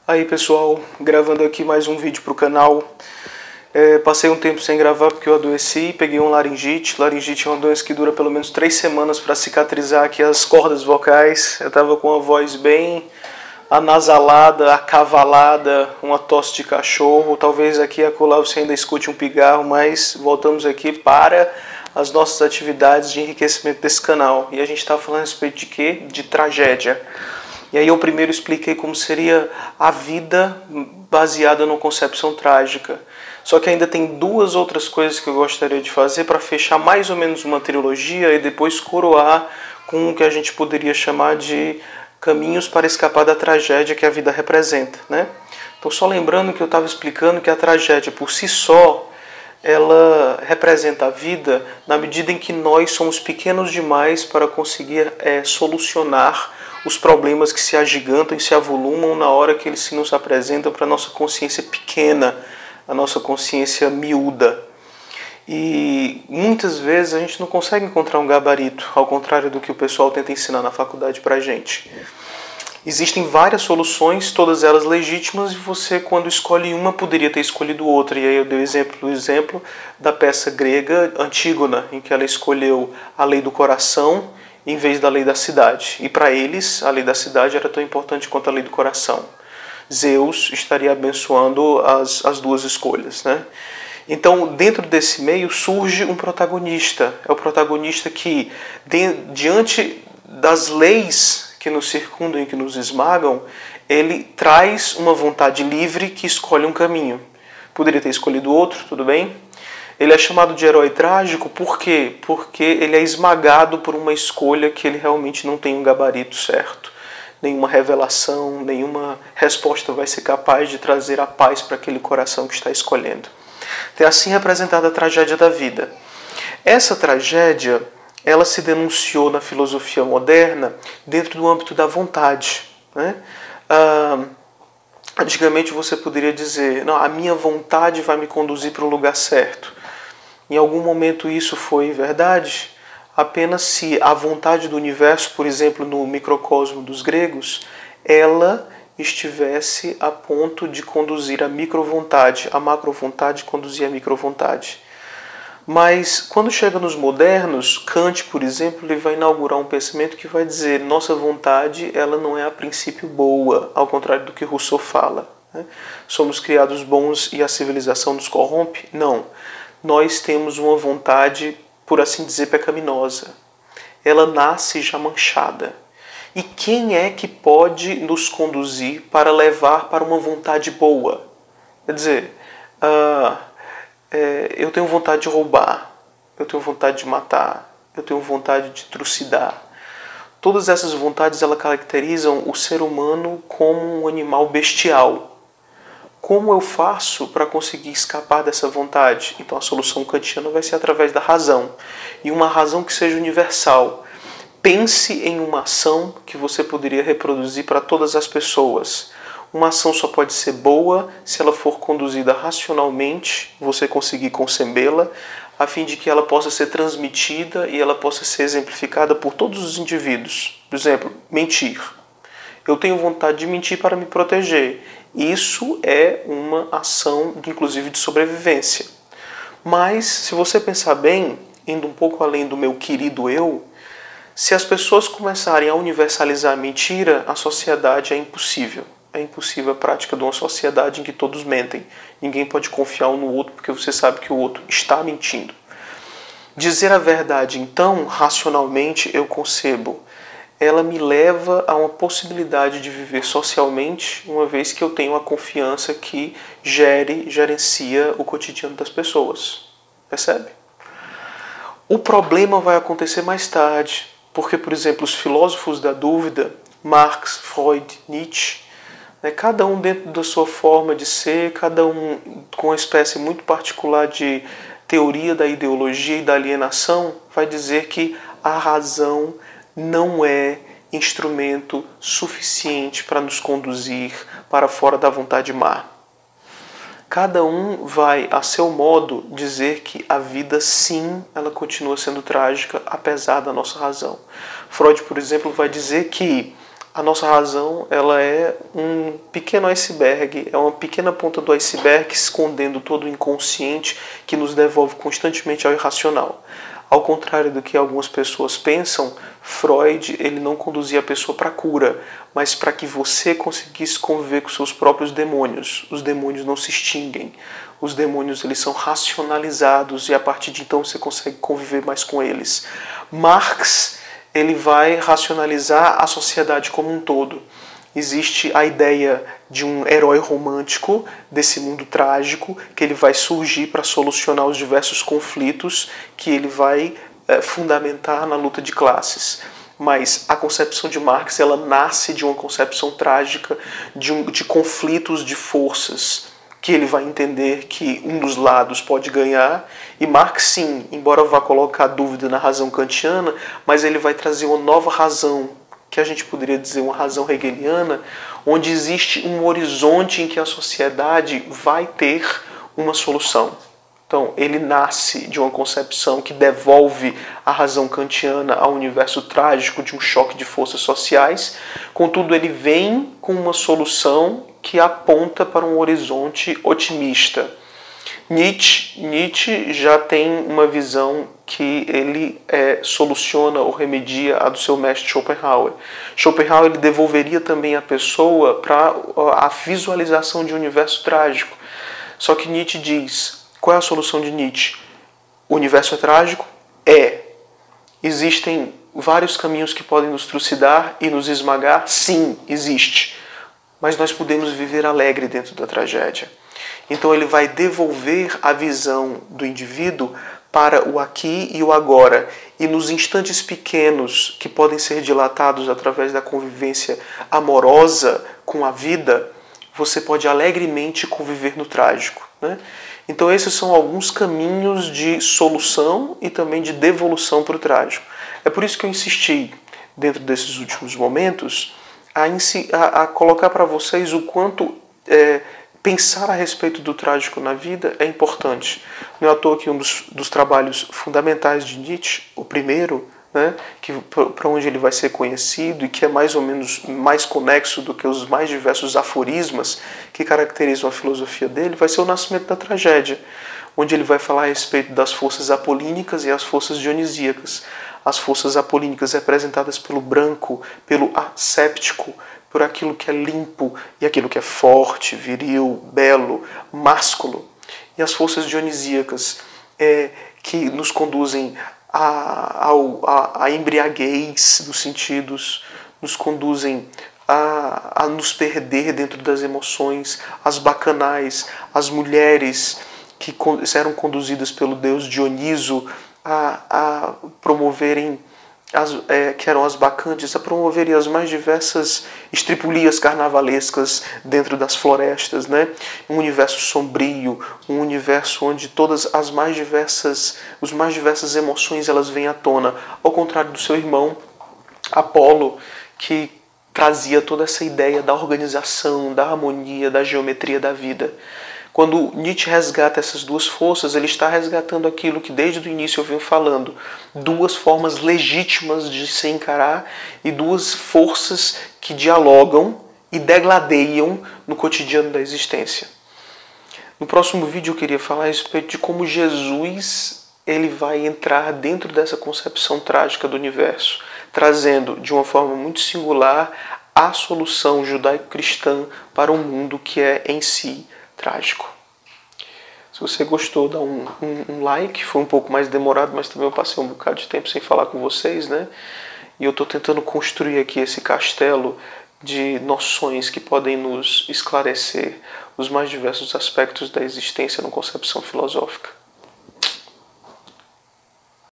Aí pessoal, gravando aqui mais um vídeo para o canal. Passei um tempo sem gravar porque eu adoeci, peguei um laringite. Laringite é uma doença que dura pelo menos 3 semanas para cicatrizar aqui as cordas vocais. Eu tava com a voz bem anasalada, acavalada, uma tosse de cachorro. Talvez aqui e acolá você ainda escute um pigarro, mas voltamos aqui para as nossas atividades de enriquecimento desse canal. E a gente está falando a respeito de quê? De tragédia. E aí eu primeiro expliquei como seria a vida baseada numa concepção trágica. Só que ainda tem duas outras coisas que eu gostaria de fazer para fechar mais ou menos uma trilogia e depois coroar com o que a gente poderia chamar de caminhos para escapar da tragédia que a vida representa, né? Então só lembrando que eu estava explicando que a tragédia por si só ela representa a vida na medida em que nós somos pequenos demais para conseguir solucionar os problemas que se agigantam e se avolumam na hora que eles se nos apresentam para a nossa consciência pequena, a nossa consciência miúda. E muitas vezes a gente não consegue encontrar um gabarito, ao contrário do que o pessoal tenta ensinar na faculdade para a gente. Existem várias soluções, todas elas legítimas, e você, quando escolhe uma, poderia ter escolhido outra. E aí eu dei o exemplo da peça grega Antígona, em que ela escolheu a lei do coração em vez da lei da cidade. E para eles, a lei da cidade era tão importante quanto a lei do coração. Zeus estaria abençoando as duas escolhas, né? Então, dentro desse meio, surge um protagonista. É o protagonista que, diante das leis que nos circundam e que nos esmagam, ele traz uma vontade livre que escolhe um caminho. Poderia ter escolhido outro, tudo bem? Ele é chamado de herói trágico por quê? Porque ele é esmagado por uma escolha que ele realmente não tem um gabarito certo. Nenhuma revelação, nenhuma resposta vai ser capaz de trazer a paz para aquele coração que está escolhendo. Então, é assim representada a tragédia da vida. Essa tragédia, ela se denunciou na filosofia moderna dentro do âmbito da vontade, né? Antigamente você poderia dizer, não, a minha vontade vai me conduzir para o lugar certo. Em algum momento isso foi verdade, apenas se a vontade do universo, por exemplo, no microcosmo dos gregos, ela estivesse a ponto de conduzir a microvontade, a macrovontade conduzir a microvontade. Mas quando chega nos modernos, Kant, por exemplo, ele vai inaugurar um pensamento que vai dizer nossa vontade ela não é a princípio boa, ao contrário do que Rousseau fala, né? Somos criados bons e a civilização nos corrompe? Não. Nós temos uma vontade, por assim dizer, pecaminosa. Ela nasce já manchada. E quem é que pode nos conduzir para levar para uma vontade boa? Quer dizer, eu tenho vontade de roubar, eu tenho vontade de matar, eu tenho vontade de trucidar. Todas essas vontades elas caracterizam o ser humano como um animal bestial. Como eu faço para conseguir escapar dessa vontade? Então a solução kantiana vai ser através da razão. E uma razão que seja universal. Pense em uma ação que você poderia reproduzir para todas as pessoas. Uma ação só pode ser boa se ela for conduzida racionalmente, você conseguir concebê-la, a fim de que ela possa ser transmitida e ela possa ser exemplificada por todos os indivíduos. Por exemplo, mentir. Eu tenho vontade de mentir para me proteger. Isso é uma ação, inclusive, de sobrevivência. Mas, se você pensar bem, indo um pouco além do meu querido eu, se as pessoas começarem a universalizar a mentira, a sociedade é impossível. É impossível a prática de uma sociedade em que todos mentem. Ninguém pode confiar um no outro porque você sabe que o outro está mentindo. Dizer a verdade, então, racionalmente, eu concebo. Ela me leva a uma possibilidade de viver socialmente, uma vez que eu tenho a confiança que gerencia o cotidiano das pessoas. Percebe? O problema vai acontecer mais tarde, porque, por exemplo, os filósofos da dúvida, Marx, Freud, Nietzsche, cada um dentro da sua forma de ser, cada um com uma espécie muito particular de teoria da ideologia e da alienação, vai dizer que a razão não é instrumento suficiente para nos conduzir para fora da vontade má. Cada um vai, a seu modo, dizer que a vida, sim, ela continua sendo trágica, apesar da nossa razão. Freud, por exemplo, vai dizer que A nossa razão, ela é um pequeno iceberg, é uma pequena ponta do iceberg escondendo todo o inconsciente que nos devolve constantemente ao irracional. Ao contrário do que algumas pessoas pensam, Freud ele não conduzia a pessoa para a cura, mas para que você conseguisse conviver com seus próprios demônios. Os demônios não se extinguem. Os demônios eles são racionalizados e a partir de então você consegue conviver mais com eles. Marx ele vai racionalizar a sociedade como um todo. Existe a ideia de um herói romântico desse mundo trágico que ele vai surgir para solucionar os diversos conflitos que ele vai fundamentar na luta de classes. Mas a concepção de Marx ela nasce de uma concepção trágica de conflitos de forças que ele vai entender que um dos lados pode ganhar. E Marx, sim, embora vá colocar dúvida na razão kantiana, mas ele vai trazer uma nova razão, que a gente poderia dizer uma razão hegeliana, onde existe um horizonte em que a sociedade vai ter uma solução. Então, ele nasce de uma concepção que devolve a razão kantiana ao universo trágico de um choque de forças sociais, contudo ele vem com uma solução que aponta para um horizonte otimista. Nietzsche já tem uma visão que ele soluciona ou remedia a do seu mestre Schopenhauer. Schopenhauer ele devolveria também a pessoa para a visualização de um universo trágico. Só que Nietzsche diz, qual é a solução de Nietzsche? O universo é trágico? É. Existem vários caminhos que podem nos trucidar e nos esmagar? Sim, existe. Mas nós podemos viver alegre dentro da tragédia. Então ele vai devolver a visão do indivíduo para o aqui e o agora. E nos instantes pequenos que podem ser dilatados através da convivência amorosa com a vida, você pode alegremente conviver no trágico, né? Então esses são alguns caminhos de solução e também de devolução para o trágico. É por isso que eu insisti, dentro desses últimos momentos, a colocar para vocês o quanto pensar a respeito do trágico na vida é importante. Não é à toa que um dos trabalhos fundamentais de Nietzsche, o primeiro, né, para onde ele vai ser conhecido e que é mais ou menos mais conexo do que os mais diversos aforismas que caracterizam a filosofia dele, vai ser o Nascimento da Tragédia, onde ele vai falar a respeito das forças apolínicas e as forças dionisíacas. As forças apolínicas representadas pelo branco, pelo asséptico, por aquilo que é limpo e aquilo que é forte, viril, belo, másculo. E as forças dionisíacas que nos conduzem à embriaguez dos sentidos, nos conduzem a nos perder dentro das emoções, as bacanais, as mulheres que eram conduzidas pelo deus Dioniso a promoverem, que eram as bacantes, a promoverem as mais diversas estripulias carnavalescas dentro das florestas, né? Um universo sombrio, um universo onde todas as mais diversas emoções elas vêm à tona, ao contrário do seu irmão Apolo, que trazia toda essa ideia da organização, da harmonia, da geometria da vida. Quando Nietzsche resgata essas duas forças, ele está resgatando aquilo que desde o início eu venho falando. Duas formas legítimas de se encarar e duas forças que dialogam e degladeiam no cotidiano da existência. No próximo vídeo eu queria falar a respeito de como Jesus ele vai entrar dentro dessa concepção trágica do universo, trazendo de uma forma muito singular a solução judaico-cristã para um mundo que é em si trágico. Se você gostou, dá um like. Foi um pouco mais demorado, mas também eu passei um bocado de tempo sem falar com vocês, né? E eu estou tentando construir aqui esse castelo de noções que podem nos esclarecer os mais diversos aspectos da existência numa concepção filosófica.